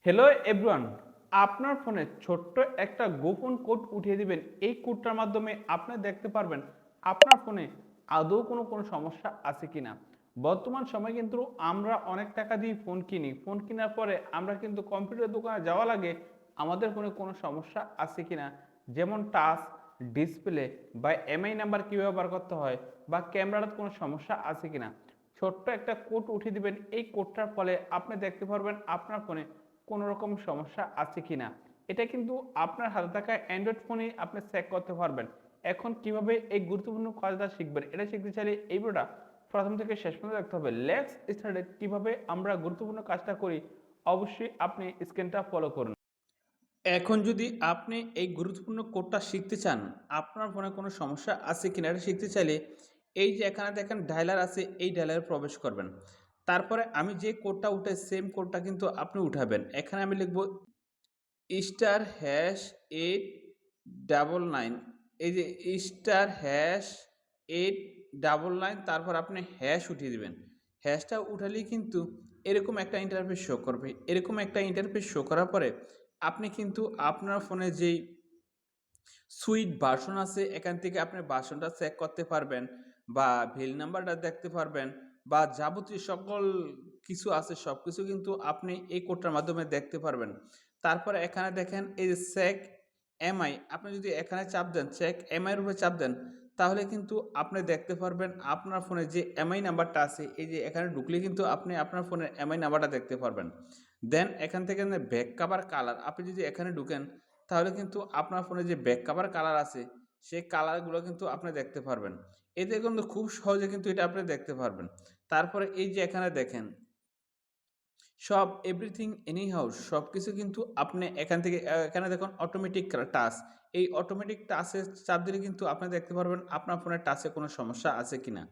Hello everyone, আপনার ফোনে ছোট্ট একটা গোপন কোড উঠিয়ে দিবেন। এই কোডটার মাধ্যমে আপনি দেখতে পারবেন আপনার ফোনে আদৌ কোনো সমস্যা আছে কিনা। বর্তমান সময়ে কিন্তু আমরা অনেক টাকা দিয়ে ফোন কিনি। ফোন কেনার পরে আমরা কিন্তু কম্পিউটার দোকানে যাওয়া লাগে আমাদের ফোনে কোনো সমস্যা আছে কিনা। যেমন টাচ, ডিসপ্লে বা এমআই নাম্বার কীভাবে ব্যবহার করতে হয় বা ক্যামেরার কোনো সমস্যা আছে কিনা। ছোট্ট একটা কোড উঠিয়ে দিবেন। এই কোডটার ফলে আপনি দেখতে পারবেন আপনার ফোনে কোনো রকম সমস্যা আছে কিনা। এটা কিন্তু আপনার হাতে থাকা অ্যান্ড্রয়েড ফোনেই আপনি চেক করতে পারবেন। এখন কিভাবে এই গুরুত্বপূর্ণ কাজটা শিখবেন, এটা শিখতে চাইলে এই ভিডিওটা প্রথম থেকে শেষ পর্যন্ত দেখতে হবে। Let's start. কিভাবে আমরা গুরুত্বপূর্ণ কাজটা করি, অবশ্যই আপনি স্ক্রিনটা ফলো করুন। এখন যদি আপনি এই গুরুত্বপূর্ণ কোডটা শিখতে চান, আপনার ফোনে কোনো সমস্যা আছে কিনা এটা শিখতে চাইলে এই যে এখানে দেখেন ডায়ালার আছে, এই ডায়ালারে প্রবেশ করবেন। তারপরে আমি যে কোডটা উঠে সেম কোডটা কিন্তু আপনি উঠাবেন। এখানে আমি লিখব স্টার হ্যাশ 899, এই যে স্টার হ্যাশ 899, তারপর আপনি হ্যাশ উঠিয়ে দিবেন। হ্যাশটা উঠালেই কিন্তু এরকম একটা ইন্টারফেস শো করবে। এরকম একটা ইন্টারফেস শো করার পরে আপনি কিন্তু আপনার ফোনে যেই সুইট ভার্সন আছে এখান থেকে আপনি ভার্সনটা চেক করতে পারবেন বা ভিল নাম্বারটা দেখতে পারবেন বা যাবতীয় সকল কিছু আছে সবকিছু কিন্তু আপনি এই কোডটার মাধ্যমে দেখতে পারবেন। তারপরে এখানে দেখেন এই যে চেক এমআই, আপনি যদি এখানে চাপ দেন, চেক এমআই এর উপরে চাপ দেন, তাহলে কিন্তু আপনি দেখতে পারবেন আপনার ফোনে যে এমআই নাম্বারটা আছে, এই যে এখানে ঢুকলে কিন্তু আপনি আপনার ফোনের এমআই নাম্বারটা দেখতে পারবেন। দেন এখান থেকে ব্যাক কভার কালার, আপনি যদি এখানে ঢুকেন তাহলে কিন্তু আপনার ফোনে যে ব্যাক কভার কালার আছে সেই কালারগুলো কিন্তু আপনি দেখতে পারবেন। এতে কিন্তু খুব সহজে কিন্তু এটা আপনি দেখতে পারবেন। তারপরে এই যে এখানে দেখেন সব এভরিথিং এনি হাউ সবকিছু কিন্তু আপনি এখান থেকে এখানে দেখুন অটোমেটিক টাচ, এই অটোমেটিক টাচে চাপ দিলে কিন্তু আপনি দেখতে পারবেন আপনার ফোনের টাচে কোনো সমস্যা আছে কিনা।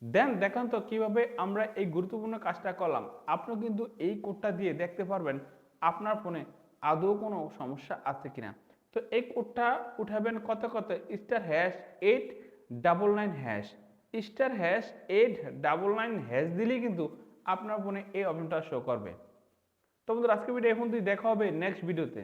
দেন দেখেন তো কিভাবে আমরা এই গুরুত্বপূর্ণ কাজটা করলাম। আপনিও কিন্তু এই কোডটা দিয়ে দেখতে পারবেন আপনার ফোনে আদৌ কোনো সমস্যা আছে কিনা। তো এই কোডটা উঠাবেন কত star hash 899 hash, star hash 899 hash দিলেই কিন্তু আপনার ফোনে এই অপশনটা শো করবে। তো বন্ধুরা, আজকে ভিডিও এখন দেখা হবে নেক্সট ভিডিওতে।